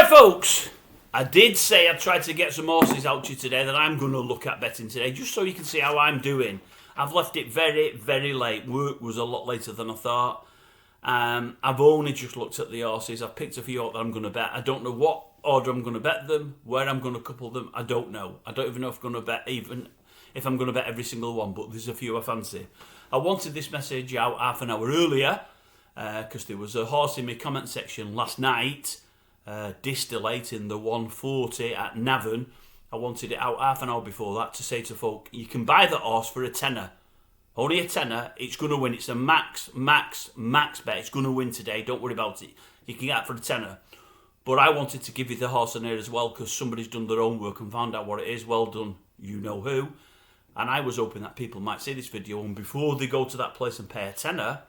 Right, folks, I did say I tried to get some horses out to you today that I'm going to look at betting today, just so you can see how I'm doing. I've left it very, very late. Work was a lot later than I thought. I've only just looked at the horses. I've picked a few out that I'm going to bet. I don't know what order I'm going to bet them, where I'm going to couple them. I don't know. I don't even know if I'm going to bet every single one, but there's a few I fancy. I wanted this message out half an hour earlier because there was a horse in my comment section last night distillating the 140 at Navan. I wanted it out half an hour before that to say to folk, you can buy the horse for a tenner. Only a tenner, it's going to win. It's a max bet. It's going to win today. Don't worry about it. You can get it for a tenner. But I wanted to give you the horse on here as well because somebody's done their own work and found out what it is. Well done, you know who. And I was hoping that people might see this video and before they go to that place and pay a tenner,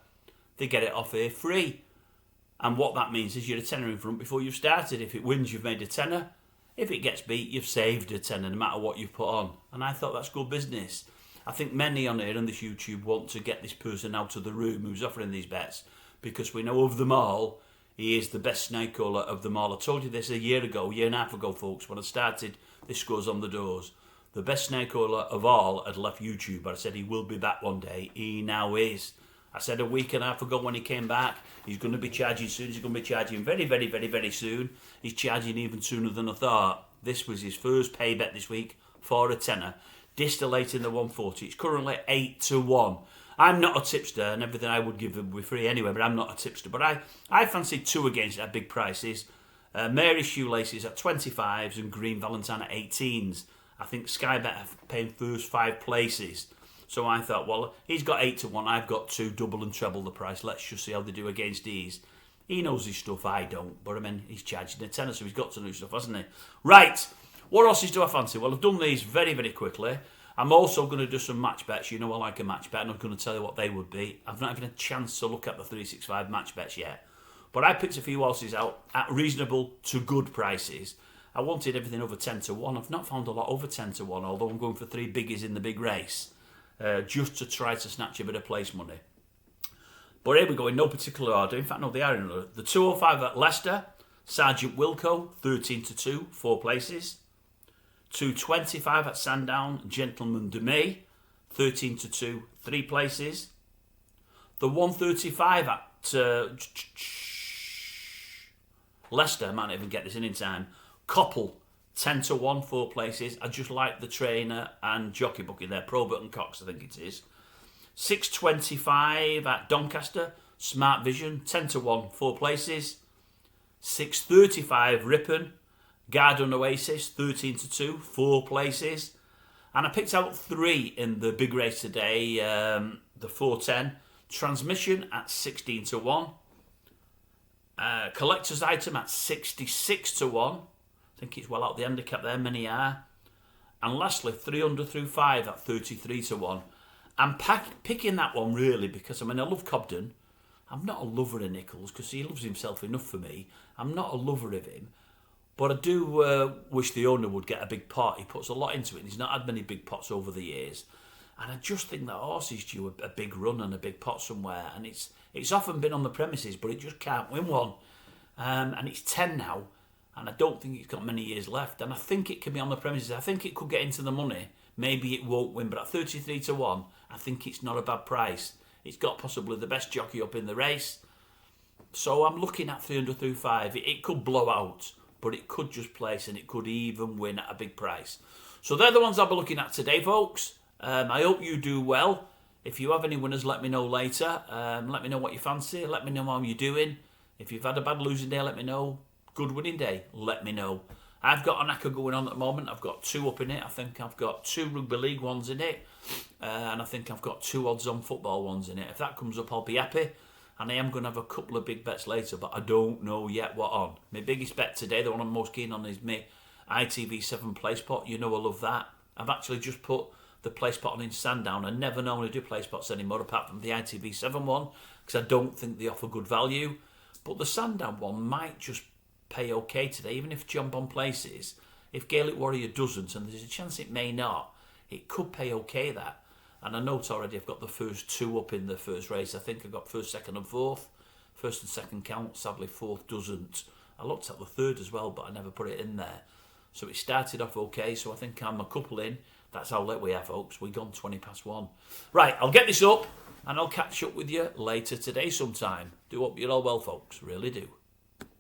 they get it off here free. And what that means is you're a tenner in front before you've started. If it wins, you've made a tenner. If it gets beat, you've saved a tenner no matter what you've put on. And I thought that's good business. I think many on here on this YouTube want to get this person out of the room who's offering these bets because we know of them all, he is the best snake caller of them all. I told you this a year and a half ago, folks, when I started This Goes on the Doors. The best snake caller of all had left YouTube, but I said he will be back one day. He now is. I said a week and a half ago when he came back, he's going to be charging soon. He's going to be charging very, very, very, very soon. He's charging even sooner than I thought. This was his first pay bet this week for a tenner. Distillating the 140. It's currently 8-1. I'm not a tipster, and everything I would give him would be free anyway, but I'm not a tipster. But I fancy two against it at big prices. Mary Shoelaces at 25s and Green Valentine at 18s. I think Sky Bet are paying first 5 places. So I thought, well, he's got 8-1. I've got 2, double and treble the price. Let's just see how they do against these. He knows his stuff, I don't. But I mean, he's charging a tenner, so he's got to know stuff, hasn't he? Right. What horses do I fancy? Well, I've done these very, very quickly. I'm also going to do some match bets. You know I like a match bet, and I'm going to tell you what they would be. I've not even had a chance to look at the 365 match bets yet. But I picked a few horses out at reasonable to good prices. I wanted everything over 10-1. I've not found a lot over 10-1, although I'm going for 3 biggies in the big race. Just to try to snatch a bit of place money. But here we go, in no particular order. In fact, no, they are in order. The 205 at Leicester, Sergeant Wilco, 13-2, 4 places. 225 at Sandown, Gentleman de May, 13-2, 3 places. The 135 at Leicester, I might not even get this in time. Koppel, 10-1, 4 places. I just like the trainer and jockey booking there. Probert and Cox, I think it is. 625 at Doncaster, Smart Vision, 10-1, 4 places. 635 Ripon, Garden Oasis, 13-2, 4 places. And I picked out 3 in the big race today. The 410. Transmission at 16-1. Collector's Item at 66-1. I think it's well out the handicap there, many are. And lastly, 300 through 5 at 33-1. I'm picking that one really because, I mean, I love Cobden. I'm not a lover of Nichols because he loves himself enough for me. I'm not a lover of him. But I do wish the owner would get a big pot. He puts a lot into it and he's not had many big pots over the years. And I just think that horse is due a big run and a big pot somewhere. And it's often been on the premises, but it just can't win one. And it's 10 now. And I don't think it's got many years left. And I think it can be on the premises. I think it could get into the money. Maybe it won't win. But at 33-1, I think it's not a bad price. It's got possibly the best jockey up in the race. So I'm looking at 300 through 5. It could blow out. But it could just place and it could even win at a big price. So they're the ones I'll be looking at today, folks. I hope you do well. If you have any winners, let me know later. Let me know what you fancy. Let me know how you're doing. If you've had a bad losing day, let me know. Good winning day, let me know. I've got an acca going on at the moment. I've got 2 up in it. I think I've got 2 rugby league ones in it. And I think I've got 2 odds on football ones in it. If that comes up, I'll be happy. And I am going to have a couple of big bets later, but I don't know yet what on. My biggest bet today, the one I'm most keen on, is my ITV7 place pot. You know I love that. I've actually just put the place pot on in Sandown. I never normally do place pots anymore, apart from the ITV7 one, because I don't think they offer good value. But the Sandown one might just pay okay today, even if John Bond places. If Gaelic Warrior doesn't, and there's a chance it may not, it could pay okay, that. And I note already I've got the first 2 up in the first race. I think I've got first, second and fourth. First and second count, sadly fourth doesn't. I looked at the third as well, but I never put it in there. So it started off okay, so I think I'm a couple in. That's how late we are, folks. We've gone 20 past 1. Right, I'll get this up, and I'll catch up with you later today sometime. Do hope you're all well, folks. Really do.